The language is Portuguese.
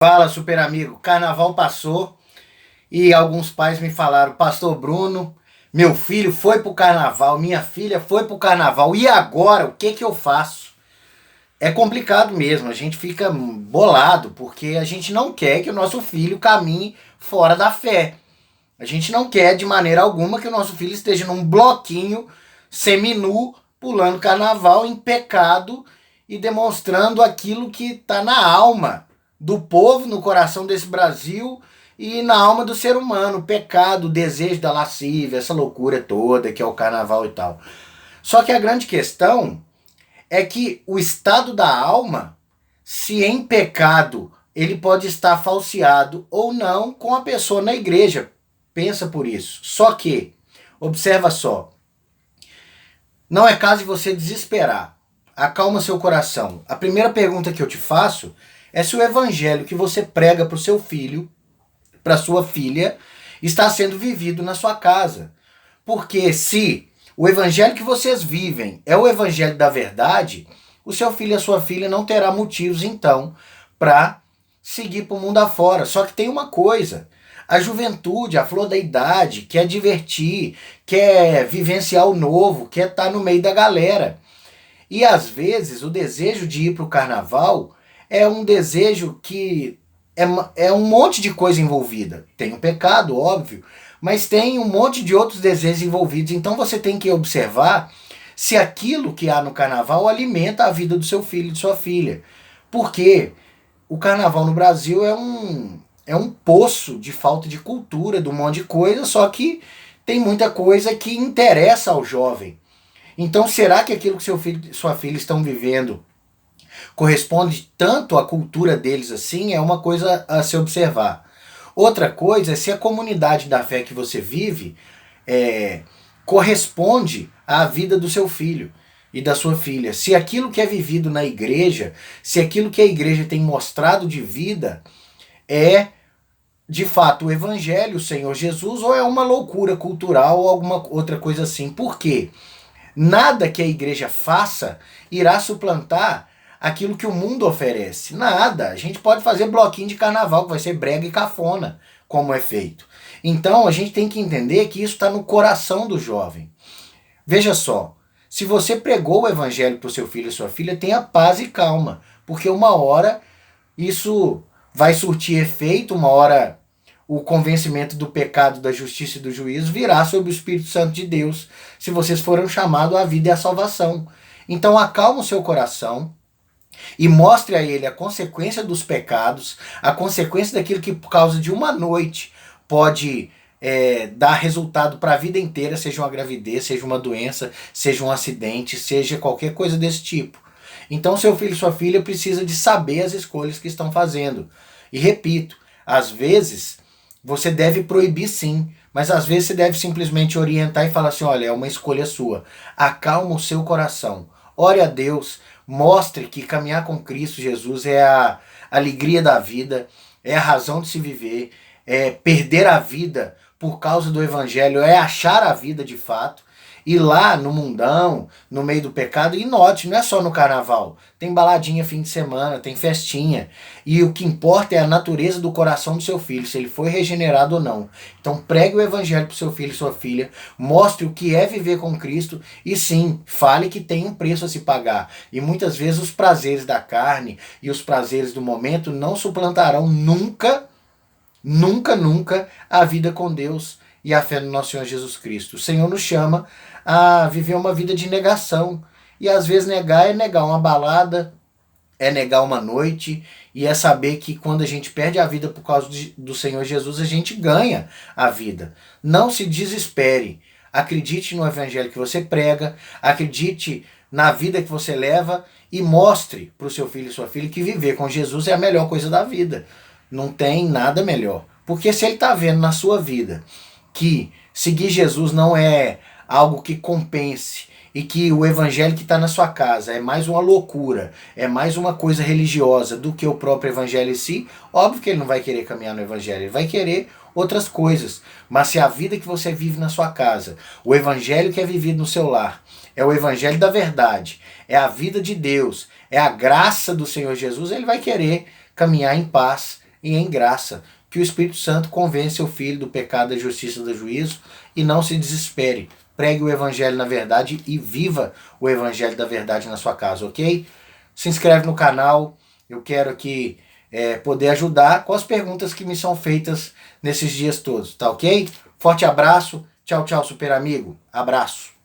Fala, super amigo. Carnaval passou e alguns pais me falaram: Pastor Bruno, meu filho foi pro carnaval, minha filha foi pro carnaval, e agora o que que eu faço? É complicado mesmo, a gente fica bolado porque a gente não quer que o nosso filho caminhe fora da fé. A gente não quer de maneira alguma que o nosso filho esteja num bloquinho seminu, pulando carnaval em pecado e demonstrando aquilo que está na alma do povo, no coração desse Brasil e na alma do ser humano, o pecado, o desejo da lascívia, essa loucura toda que é o carnaval e tal. Só que a grande questão é que o estado da alma, se em pecado ele pode estar falseado ou não com a pessoa na igreja. Pensa por isso. Só que, observa só, não é caso de você desesperar. Acalma seu coração. A primeira pergunta que eu te faço é se o evangelho que você prega para o seu filho, para sua filha, está sendo vivido na sua casa. Porque se o evangelho que vocês vivem é o evangelho da verdade, o seu filho e a sua filha não terá motivos então para seguir para o mundo afora. Só que tem uma coisa: a juventude, a flor da idade, quer divertir, quer vivenciar o novo, quer estar no meio da galera. E às vezes o desejo de ir para o carnaval é um desejo que é um monte de coisa envolvida. Tem o pecado, óbvio, mas tem um monte de outros desejos envolvidos. Então você tem que observar se aquilo que há no carnaval alimenta a vida do seu filho e de sua filha. Porque o carnaval no Brasil é um poço de falta de cultura, de um monte de coisa, só que tem muita coisa que interessa ao jovem. Então, será que aquilo que seu filho e sua filha estão vivendo corresponde tanto à cultura deles assim? É uma coisa a se observar. Outra coisa é se a comunidade da fé que você vive é, corresponde à vida do seu filho e da sua filha. Se aquilo que é vivido na igreja, se aquilo que a igreja tem mostrado de vida é de fato o evangelho, o Senhor Jesus, ou é uma loucura cultural ou alguma outra coisa assim. Por quê? Nada que a igreja faça irá suplantar aquilo que o mundo oferece. Nada. A gente pode fazer bloquinho de carnaval, que vai ser brega e cafona, como é feito. Então a gente tem que entender que isso está no coração do jovem. Veja só, se você pregou o evangelho para o seu filho e sua filha, tenha paz e calma, porque uma hora isso vai surtir efeito, uma hora o convencimento do pecado, da justiça e do juízo virá sobre o Espírito Santo de Deus, se vocês foram chamados à vida e à salvação. Então acalma o seu coração e mostre a ele a consequência dos pecados, a consequência daquilo que por causa de uma noite pode dar resultado para a vida inteira, seja uma gravidez, seja uma doença, seja um acidente, seja qualquer coisa desse tipo. Então seu filho e sua filha precisa de saber as escolhas que estão fazendo. E repito, às vezes você deve proibir sim, mas às vezes você deve simplesmente orientar e falar assim: olha, é uma escolha sua. Acalma o seu coração. Ore a Deus, mostre que caminhar com Cristo Jesus é a alegria da vida, é a razão de se viver, é perder a vida por causa do Evangelho, é achar a vida de fato. E lá no mundão, no meio do pecado, e note, não é só no carnaval. Tem baladinha fim de semana, tem festinha. E o que importa é a natureza do coração do seu filho, se ele foi regenerado ou não. Então pregue o evangelho para o seu filho e sua filha, mostre o que é viver com Cristo e sim, fale que tem um preço a se pagar. E muitas vezes os prazeres da carne e os prazeres do momento não suplantarão nunca, nunca, nunca a vida com Deus e a fé no nosso Senhor Jesus Cristo. O Senhor nos chama a viver uma vida de negação. E às vezes negar é negar uma balada, é negar uma noite, e é saber que quando a gente perde a vida por causa do Senhor Jesus, a gente ganha a vida. Não se desespere. Acredite no evangelho que você prega, acredite na vida que você leva e mostre para o seu filho e sua filha que viver com Jesus é a melhor coisa da vida. Não tem nada melhor. Porque se ele está vendo na sua vida que seguir Jesus não é algo que compense e que o evangelho que está na sua casa é mais uma loucura, é mais uma coisa religiosa do que o próprio evangelho em si, óbvio que ele não vai querer caminhar no evangelho, ele vai querer outras coisas. Mas se a vida que você vive na sua casa, o evangelho que é vivido no seu lar, é o evangelho da verdade, é a vida de Deus, é a graça do Senhor Jesus, ele vai querer caminhar em paz e em graça. Que o Espírito Santo convença seu filho do pecado, da justiça e do juízo e não se desespere. Pregue o evangelho na verdade e viva o evangelho da verdade na sua casa, ok? Se inscreve no canal, eu quero aqui poder ajudar com as perguntas que me são feitas nesses dias todos, tá ok? Forte abraço, tchau, tchau, super amigo, abraço.